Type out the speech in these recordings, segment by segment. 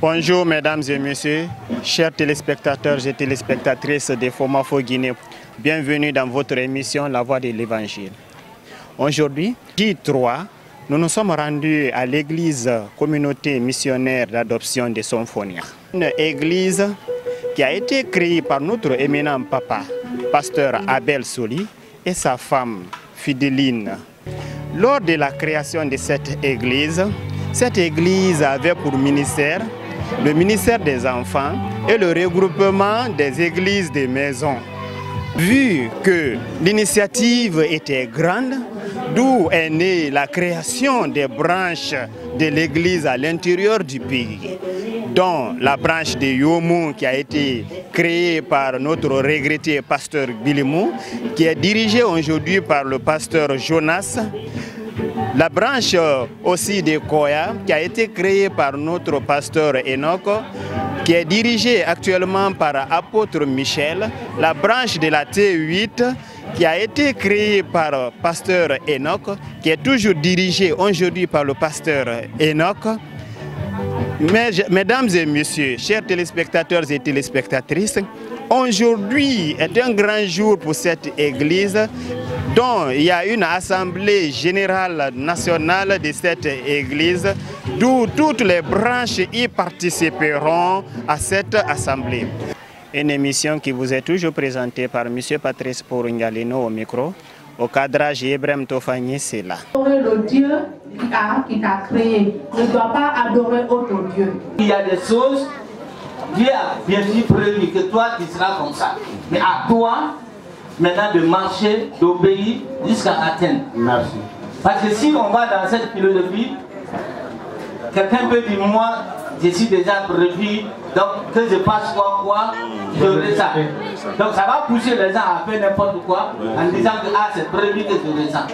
Bonjour mesdames et messieurs, chers téléspectateurs et téléspectatrices de Fomafo Guinée. Bienvenue dans votre émission La Voix de l'Évangile. Aujourd'hui, J3, nous nous sommes rendus à l'église communauté missionnaire d'adoption de Somfonia. Une église qui a été créée par notre éminent papa, pasteur Abel Soli, et sa femme, Fideline. Lors de la création de cette église avait pour ministère le ministère des enfants et le regroupement des églises des maisons. Vu que l'initiative était grande, d'où est née la création des branches de l'église à l'intérieur du pays, dont la branche de Yomou qui a été créée par notre regretté pasteur Bilimou, qui est dirigée aujourd'hui par le pasteur Jonas. La branche aussi de Koya qui a été créée par notre pasteur Enoch, qui est dirigée actuellement par apôtre Michel. La branche de la T8 qui a été créée par pasteur Enoch, qui est toujours dirigée aujourd'hui par le pasteur Enoch. Mesdames et messieurs, chers téléspectateurs et téléspectatrices, aujourd'hui est un grand jour pour cette église dont il y a une assemblée générale nationale de cette église, d'où toutes les branches y participeront à cette assemblée. Une émission qui vous est toujours présentée par M. Patrice Poringalino au micro, au cadrage Ibrahim Tofani, c'est là. Le Dieu qui t'a créé ne doit pas adorer autre Dieu. Il y a des choses, Dieu a bien sûr prévu que toi tu seras comme ça. Mais à toi, maintenant de marcher, d'obéir jusqu'à atteindre. Merci. Parce que si on va dans cette philosophie, quelqu'un peut dire moi, je suis déjà prévu, donc que je fasse quoi, j'aurai ça. Donc ça va pousser les gens à faire n'importe quoi en disant que ah, c'est prévu que j'aurai ça.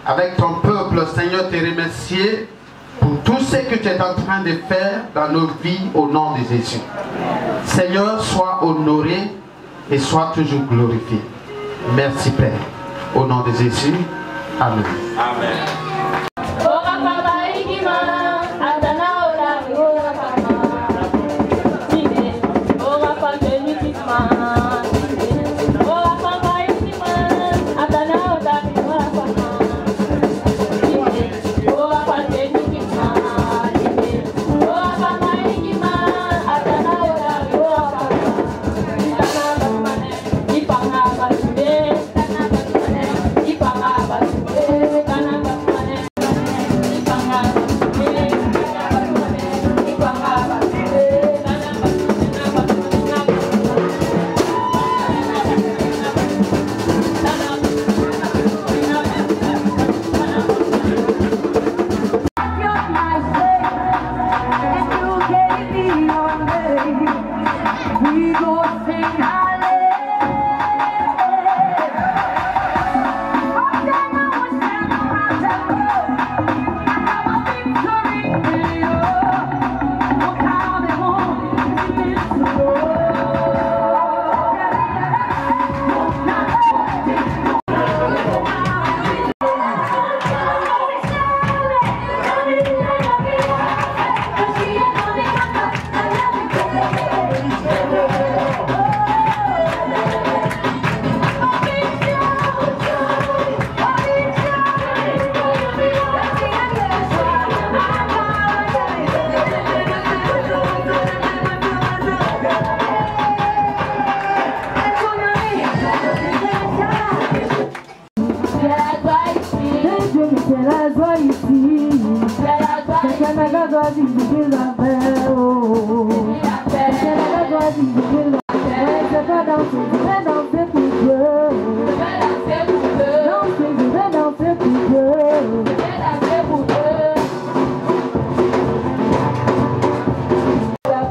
Avec ton peuple, Seigneur, te remercier pour tout ce que tu es en train de faire dans nos vies au nom de Jésus. Seigneur, sois honoré et sois toujours glorifié. Merci Père. Au nom de Jésus. Amen. Amen. Ipanga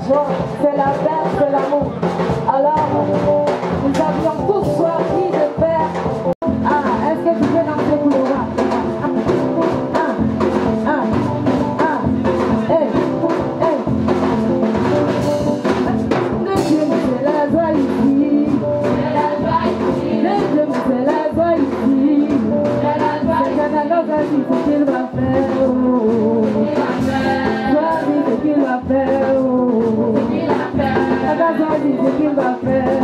joie, c'est la paix, c'est l'amour. Alors, nous avions tous choisi de faire. Ah, est-ce que tu peux danser pour le roi? C'est ce qu'il va faire, choisis ce qu'il va faire, choisis ce qu'il va faire.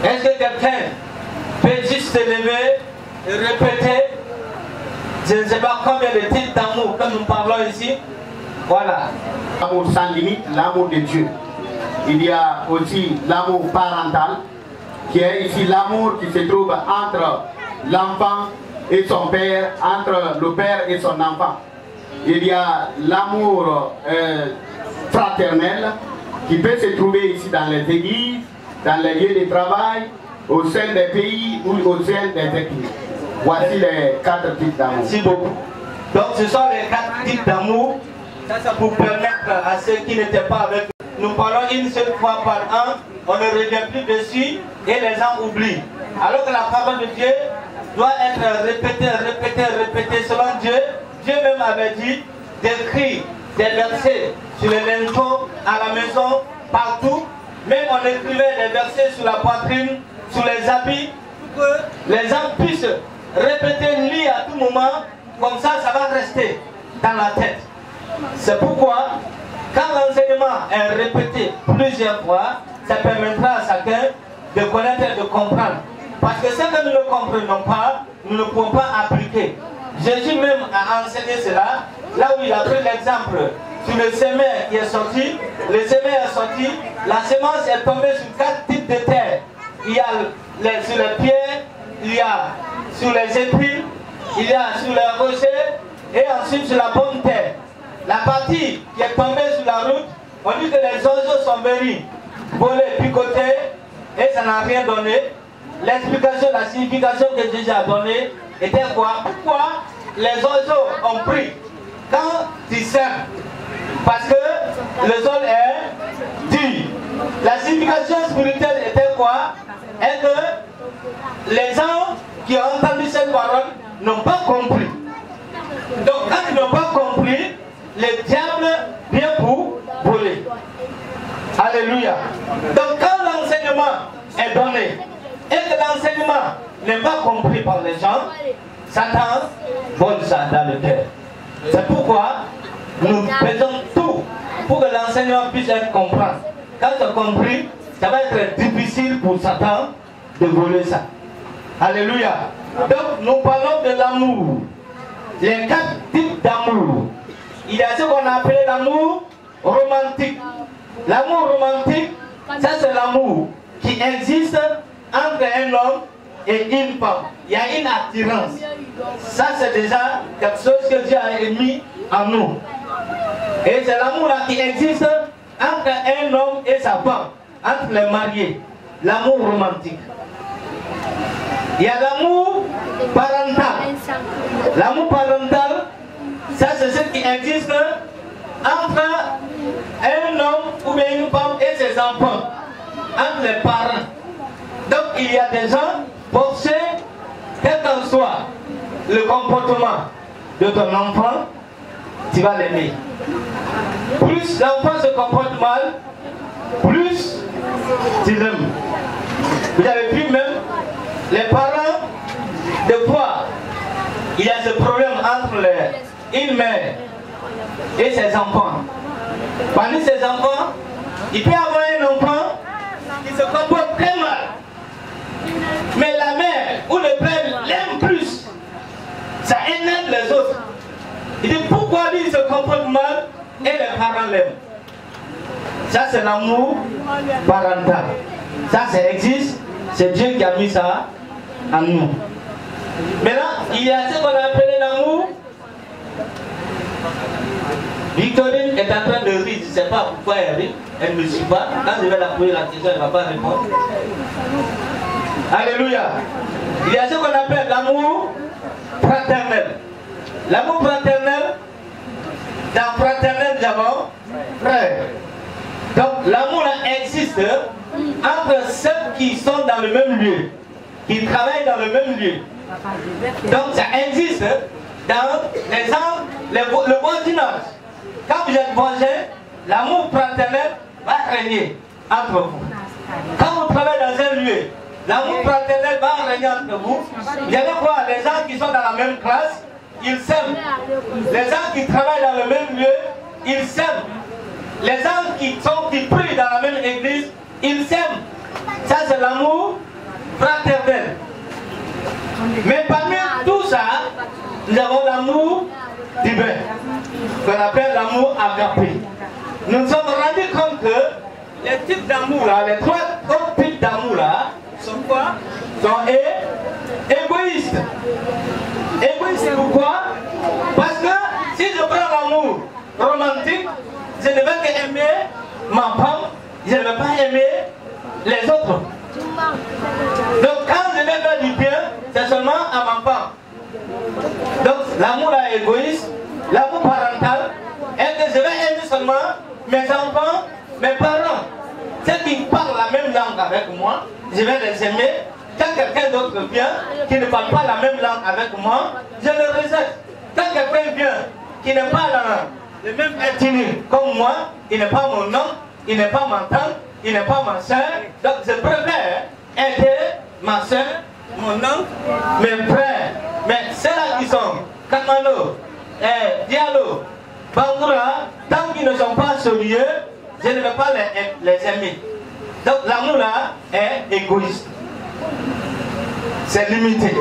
Est-ce que quelqu'un peut juste se lever et répéter, je ne sais pas combien de types d'amour que nous parlons ici? Voilà. L'amour sans limite, l'amour de Dieu. Il y a aussi l'amour parental, qui est ici l'amour qui se trouve entre l'enfant et son père, entre le père et son enfant. Il y a l'amour fraternel qui peut se trouver ici dans les églises, dans les lieux de travail, au sein des pays ou au sein des églises. Voici les 4 types d'amour. Merci beaucoup. Donc ce sont les 4 types d'amour. Ça pour permettre à ceux qui n'étaient pas avec nous. Nous parlons une seule fois par an, on ne revient plus dessus et les gens oublient. Alors que la parole de Dieu doit être répétée selon Dieu. Dieu même avait dit d'écrire des versets sur les linteaux, à la maison, partout. Même on écrivait des versets sur la poitrine, sur les habits, pour que les gens puissent répéter, lire à tout moment. Comme ça, ça va rester dans la tête. C'est pourquoi, quand l'enseignement est répété plusieurs fois, ça permettra à chacun de connaître et de comprendre. Parce que ce que nous ne comprenons pas, nous ne pouvons pas appliquer. Jésus même a enseigné cela, là où il a pris l'exemple sur le sémère qui est sorti. Le sémère est sorti, la semence est tombée sur 4 types de terre. Il y a sur les pierres, il y a sur les épines, il y a sur les rochers et ensuite sur la bonne terre. La partie qui est tombée sur la route, on dit que les oiseaux sont venus voler, picoter et ça n'a rien donné. L'explication, la signification que Jésus a donnée était quoi? Pourquoi les oiseaux ont pris quand ils sèment? Parce que le sol est dur. La signification spirituelle était quoi? Est que les gens qui ont entendu cette parole n'ont pas compris. Donc quand ils n'ont pas compris, le diable vient pour voler. Alléluia. Donc quand l'enseignement est donné et que l'enseignement n'est pas compris par les gens, Satan vole ça dans le cœur. C'est pourquoi nous faisons tout pour que l'enseignement puisse être compris. Quand c'est compris, ça va être difficile pour Satan de voler ça. Alléluia. Donc nous parlons de l'amour. Les 4 types d'amour. Il y a ce qu'on appelle l'amour romantique. L'amour romantique, ça c'est l'amour qui existe entre un homme et une femme. Il y a une attirance. Ça c'est déjà quelque chose que Dieu a émis en nous. Et c'est l'amour là qui existe entre un homme et sa femme, entre les mariés. L'amour romantique. Il y a l'amour parental. L'amour parental, ça c'est ce qui existe entre un homme ou bien une femme et ses enfants, entre les parents. Donc il y a des gens forcés, quel qu'en soit le comportement de ton enfant, tu vas l'aimer. Plus l'enfant se comporte mal, plus tu l'aimes. Vous avez vu même les parents, des fois, il y a ce problème entre une mère et ses enfants. Parmi ses enfants, il peut y avoir un enfant qui se comporte très mal. Mais la mère ou le père l'aime plus. Ça énerve les autres. Il dit pourquoi lui il se comporte mal et les parents l'aiment. Ça, c'est l'amour parental. Ça existe. C'est Dieu qui a mis ça en nous. Maintenant, il y a ce qu'on a appelé l'amour. Victorine est en train de rire. Je ne sais pas pourquoi elle rit. Elle ne me suit pas. Quand je vais la poser la question, elle ne va pas répondre. Alléluia. Il y a ce qu'on appelle l'amour fraternel. L'amour fraternel, dans fraternel, nous avons frère. Donc l'amour existe entre ceux qui sont dans le même lieu, qui travaillent dans le même lieu. Donc ça existe dans les gens, le voisinage. Quand vous êtes voisins, l'amour fraternel va régner entre vous. Quand vous travaillez dans un lieu, l'amour fraternel va régner entre vous. Vous allez voir les gens qui sont dans la même classe, ils s'aiment. Les gens qui travaillent dans le même lieu, ils s'aiment. Les gens qui prient dans la même église, ils s'aiment. Ça c'est l'amour fraternel. Mais parmi tout ça, nous avons l'amour divin, qu'on appelle l'amour agapé. Nous nous sommes rendus compte que les types d'amour là, les trois autres types d'amour là, sont quoi? Sont égoïstes. Égoïstes pourquoi? Parce que si je prends l'amour romantique, je ne vais qu'aimer ma femme, je ne vais pas aimer les autres. Donc quand je vais faire du bien, c'est seulement à ma femme. Donc l'amour est égoïste, l'amour parental, est que je vais aimer seulement mes enfants, mes parents. Ceux qui parlent la même langue avec moi, je vais les aimer. Quand quelqu'un d'autre vient, qui ne parle pas la même langue avec moi, je le rejette. Quand quelqu'un vient, qui n'est pas le même ethnie comme moi, il n'est pas mon oncle, il n'est pas ma tante, il n'est pas ma soeur, donc je préfère aider ma soeur, mon oncle, mes frères. Mais ceux-là qui sont Kamano, Diallo, Bangoura, tant qu'ils ne sont pas sérieux, je ne vais pas les aimer. Donc l'amour là est égoïste. C'est limité.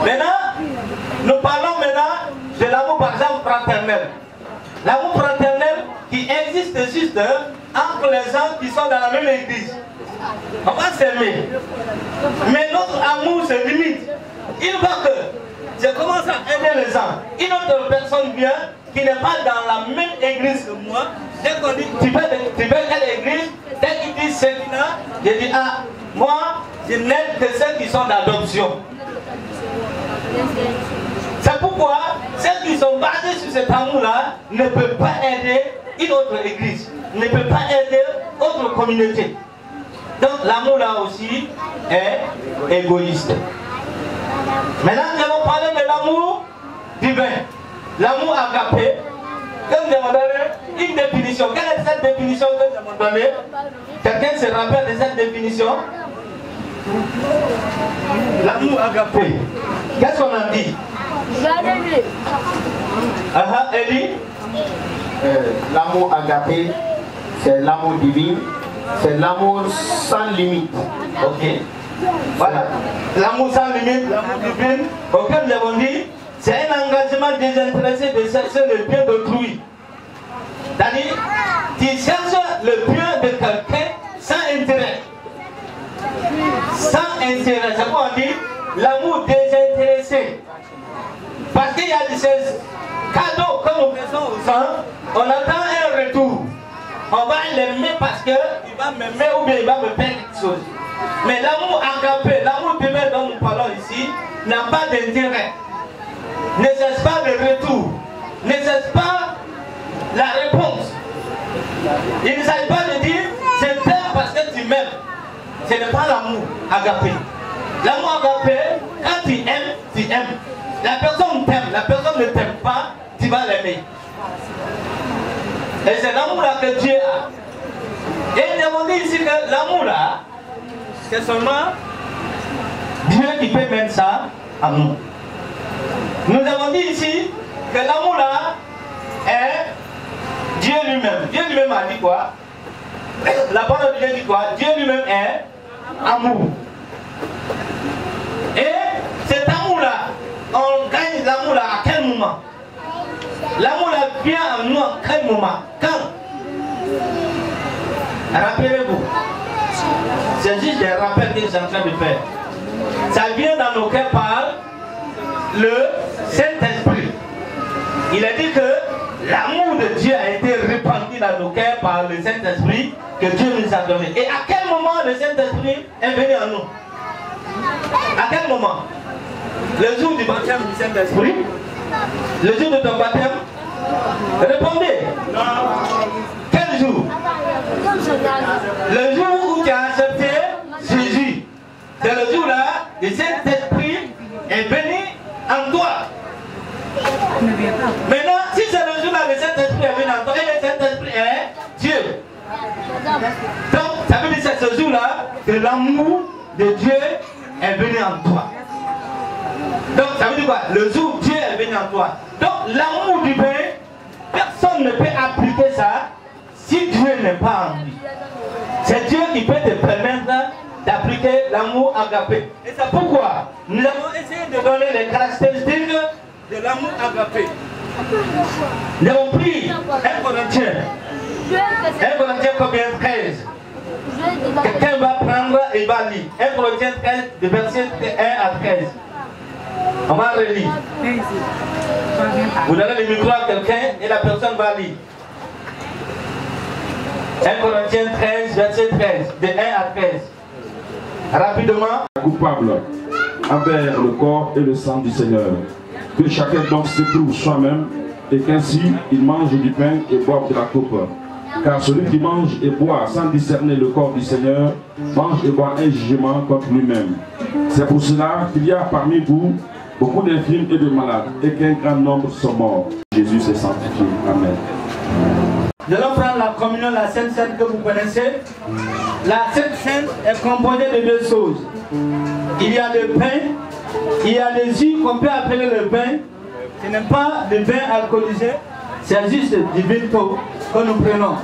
Maintenant, nous parlons maintenant de l'amour par exemple fraternel. L'amour fraternel qui existe juste entre les gens qui sont dans la même église. On va s'aimer. Mais notre amour se limite. Une fois que je commence à aider les gens, une autre personne vient qui n'est pas dans la même église que moi, dès qu'on dit tu veux quelle église, dès qu'il dit Séquina, je dis ah, moi je n'aide que ceux qui sont d'adoption. C'est pourquoi ceux qui sont basés sur cet amour-là ne peuvent pas aider une autre église, ne peuvent pas aider autre communauté. Donc l'amour-là aussi est égoïste. Maintenant, nous allons parler de l'amour divin, l'amour agapé. Que nous avons donné une définition. Quelle est cette définition que nous avons donnée? Quelqu'un se rappelle de cette définition? L'amour agapé. Qu'est-ce qu'on a dit? Elie? L'amour agapé, c'est l'amour divin, c'est l'amour sans limite. Ok. Voilà. L'amour sans limite, l'amour divin, auquel nous avons dit, c'est un engagement désintéressé de chercher le bien d'autrui. C'est-à-dire, tu cherches le bien de quelqu'un sans intérêt. Sans intérêt, c'est quoi on dit? L'amour désintéressé. Parce qu'il y a ces cadeaux que nous faisons aux gens, on attend un retour. On va l'aimer parce qu'il va m'aimer ou bien il va me faire quelque chose. Mais l'amour agapé, l'amour divin dont nous parlons ici, n'a pas d'intérêt. Ne cherche pas de retour. Ne cherche pas la réponse. Il ne s'agit pas de dire je t'aime parce que tu m'aimes. Ce n'est pas l'amour agapé. L'amour agapé, quand tu aimes, tu aimes. La personne t'aime, la personne ne t'aime pas, tu vas l'aimer. Et c'est l'amour là que Dieu a. Et nous avons dit ici que l'amour là, c'est seulement Dieu qui peut mettre ça à nous. Nous avons dit ici que l'amour là est Dieu lui-même. Dieu lui-même a dit quoi? La parole de Dieu dit quoi? Dieu lui-même est amour. Et cet amour là, on gagne l'amour là à quel moment? L'amour là vient à nous à quel moment? Quand? Rappelez-vous, c'est juste des rappels que je suis en train de faire. Ça vient dans nos cœurs par le Saint-Esprit. Il a dit que l'amour de Dieu a été répandu dans nos cœurs par le Saint-Esprit que Dieu nous a donné. Et à quel moment le Saint-Esprit est venu en nous? À quel moment? Le jour du baptême du Saint-Esprit? Le jour de ton baptême? Répondez. Quel jour? Le jour où tu as accepté Jésus. C'est le jour là, le Saint-Esprit est venu en toi. Maintenant, si c'est le jour là, le Saint-Esprit est venu en toi, et le Saint-Esprit est Dieu. Donc, ça veut dire que c'est ce jour là que l'amour de Dieu est venu en toi. Donc, ça veut dire quoi? Le jour où Dieu est venu en toi. Donc, l'amour du Père, personne ne peut appliquer ça si Dieu n'est pas en lui. C'est Dieu qui peut te permettre d'appliquer l'amour agapé. Et c'est pourquoi nous avons essayé de donner les caractéristiques de l'amour agapé. Nous avons pris 1 Corinthiens. 1 Corinthiens combien? 13. Quelqu'un va prendre et va lire. 1 Corinthiens 13, de verset 1 à 13. On va relire. Vous donnez le micro à quelqu'un et la personne va lire. 1 Corinthiens 13, verset 13, de 1 à 13. Rapidement. Coupable envers le corps et le sang du Seigneur. Que chacun donc s'éprouve soi-même et qu'ainsi il mange du pain et boive de la coupe. Car celui qui mange et boit sans discerner le corps du Seigneur mange et boit un jugement contre lui-même. C'est pour cela qu'il y a parmi vous beaucoup d'infirmes et de malades et qu'un grand nombre sont morts. Jésus s'est sanctifié. Amen. Nous allons prendre la communion, la Sainte Seine que vous connaissez. La Sainte Seine est composée de deux choses. Il y a le pain, il y a le jus qu'on peut appeler le pain. Ce n'est pas de vin alcoolisé, c'est juste du vito que nous prenons.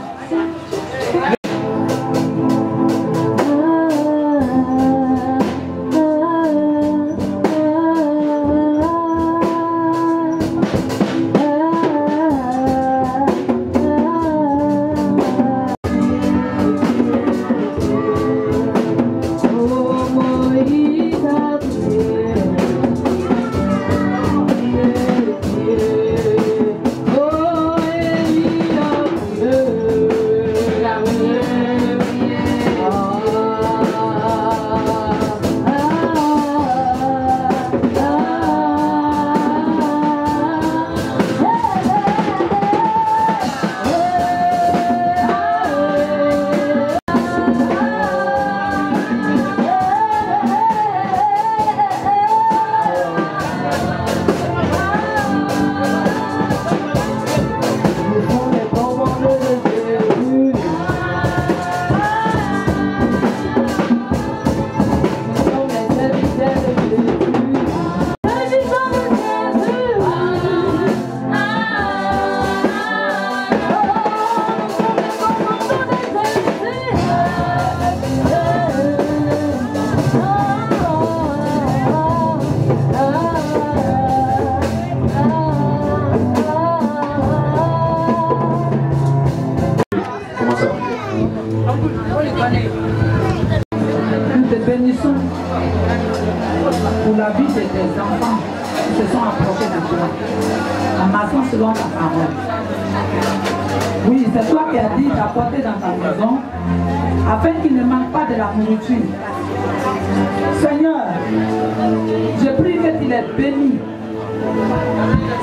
Nous te bénissons pour la vie de tes enfants qui se sont approchés de toi, en marchant selon ta parole. Oui, c'est toi qui as dit d'apporter dans ta maison, afin qu'il ne manque pas de la nourriture. Seigneur, je prie que tu les bénis,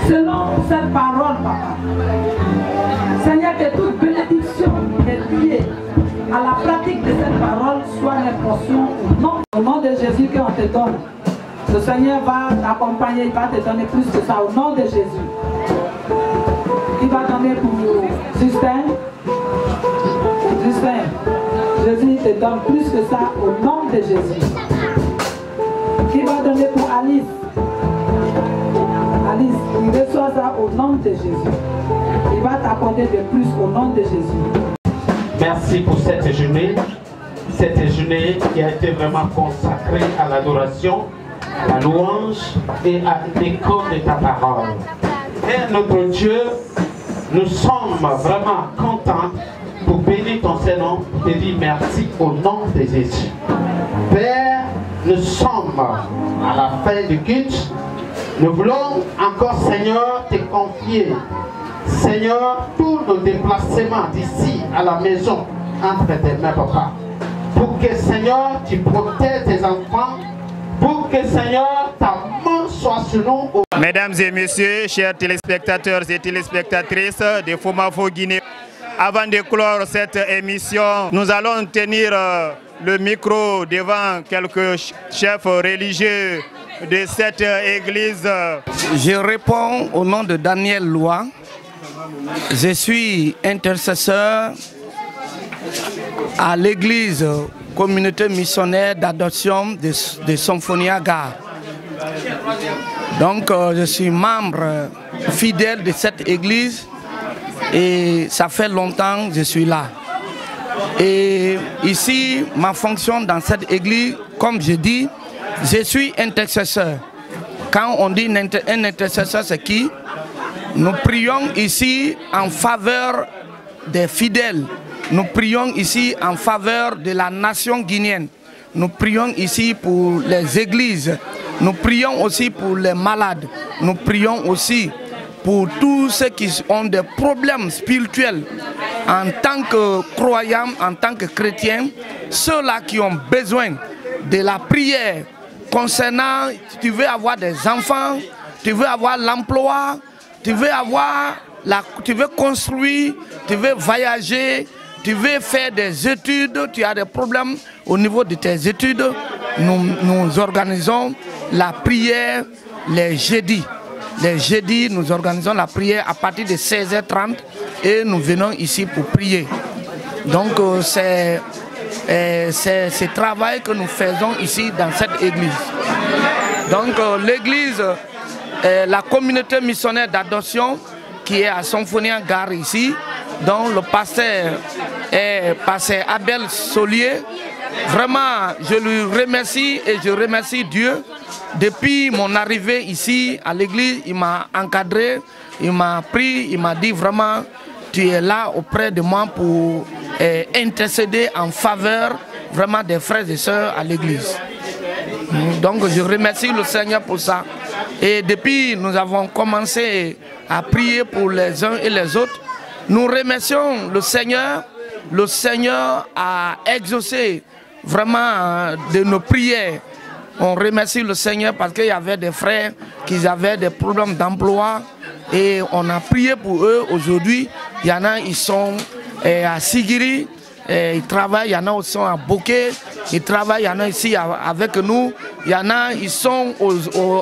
selon cette parole, Papa. Seigneur, que toute bénédiction est liée à la pratique de cette parole soit une portion au nom de Jésus qu'on te donne. Le Seigneur va t'accompagner, il va te donner plus que ça au nom de Jésus. Il va donner pour Justin. Justin, Jésus te donne plus que ça au nom de Jésus. Il va donner pour Alice. Alice, il reçoit ça au nom de Jésus. Il va t'accorder de plus au nom de Jésus. Merci pour cette journée qui a été vraiment consacrée à l'adoration, à la louange et à l'écho de ta parole. Et notre Dieu, nous sommes vraiment contents pour bénir ton Seigneur, pour te dire merci au nom de Jésus. Père, nous sommes à la fin du culte. Nous voulons encore, Seigneur, te confier, Seigneur, tous nos déplacements d'ici à la maison entre tes mains, Papa. Pour que, Seigneur, tu protèges tes enfants. Pour que, Seigneur, ta main soit sur nous. Mesdames et messieurs, chers téléspectateurs et téléspectatrices de Fomafo Guinée, avant de clore cette émission, nous allons tenir le micro devant quelques chefs religieux de cette église. Je réponds au nom de Daniel Loa. Je suis intercesseur à l'église communauté missionnaire d'adoption de Symphonia Gare. Donc je suis membre fidèle de cette église et ça fait longtemps que je suis là. Et ici, ma fonction dans cette église, comme je dis, je suis intercesseur. Quand on dit un intercesseur, c'est qui? Nous prions ici en faveur des fidèles. Nous prions ici en faveur de la nation guinéenne. Nous prions ici pour les églises. Nous prions aussi pour les malades. Nous prions aussi pour tous ceux qui ont des problèmes spirituels. En tant que croyants, en tant que chrétiens, ceux-là qui ont besoin de la prière concernant, tu veux avoir des enfants, tu veux avoir l'emploi, tu veux construire, tu veux voyager, tu veux faire des études, tu as des problèmes au niveau de tes études, nous organisons la prière les jeudis. Les jeudis, nous organisons la prière à partir de 16h30 et nous venons ici pour prier. Donc c'est ce travail que nous faisons ici dans cette église. Donc l'église, la communauté missionnaire d'adoption qui est à Symphonia Gare ici, dont le pasteur est pasteur Abel Solier. Vraiment, je lui remercie et je remercie Dieu. Depuis mon arrivée ici à l'église, il m'a encadré, il m'a pris, il m'a dit vraiment, tu es là auprès de moi pour intercéder en faveur vraiment des frères et sœurs à l'église. Donc je remercie le Seigneur pour ça. Et depuis nous avons commencé à prier pour les uns et les autres, nous remercions le Seigneur. Le Seigneur a exaucé vraiment de nos prières. On remercie le Seigneur parce qu'il y avait des frères qui avaient des problèmes d'emploi et on a prié pour eux aujourd'hui. Il y en a, ils sont à Sigiri, ils travaillent, il y en a qui sont à Bokeh, ils travaillent, il y en a ici avec nous, il y en a, ils sont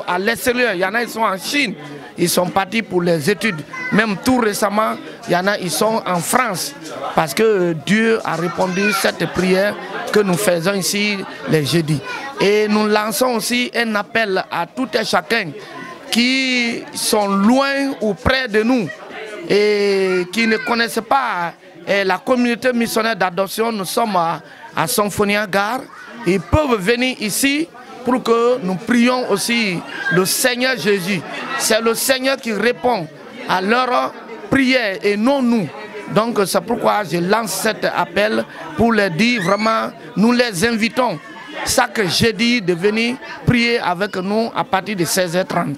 à l'extérieur, il y en a, ils sont en Chine, ils sont partis pour les études. Même tout récemment, il y en a, ils sont en France parce que Dieu a répondu à cette prière que nous faisons ici les jeudis. Et nous lançons aussi un appel à tout et chacun qui sont loin ou près de nous et qui ne connaissent pas la communauté missionnaire d'adoption. Nous sommes à Symphonia Gare. Ils peuvent venir ici pour que nous prions aussi le Seigneur Jésus. C'est le Seigneur qui répond à leurs prières et non nous. Donc c'est pourquoi je lance cet appel pour les dire vraiment, nous les invitons chaque jeudi de venir prier avec nous à partir de 16h30.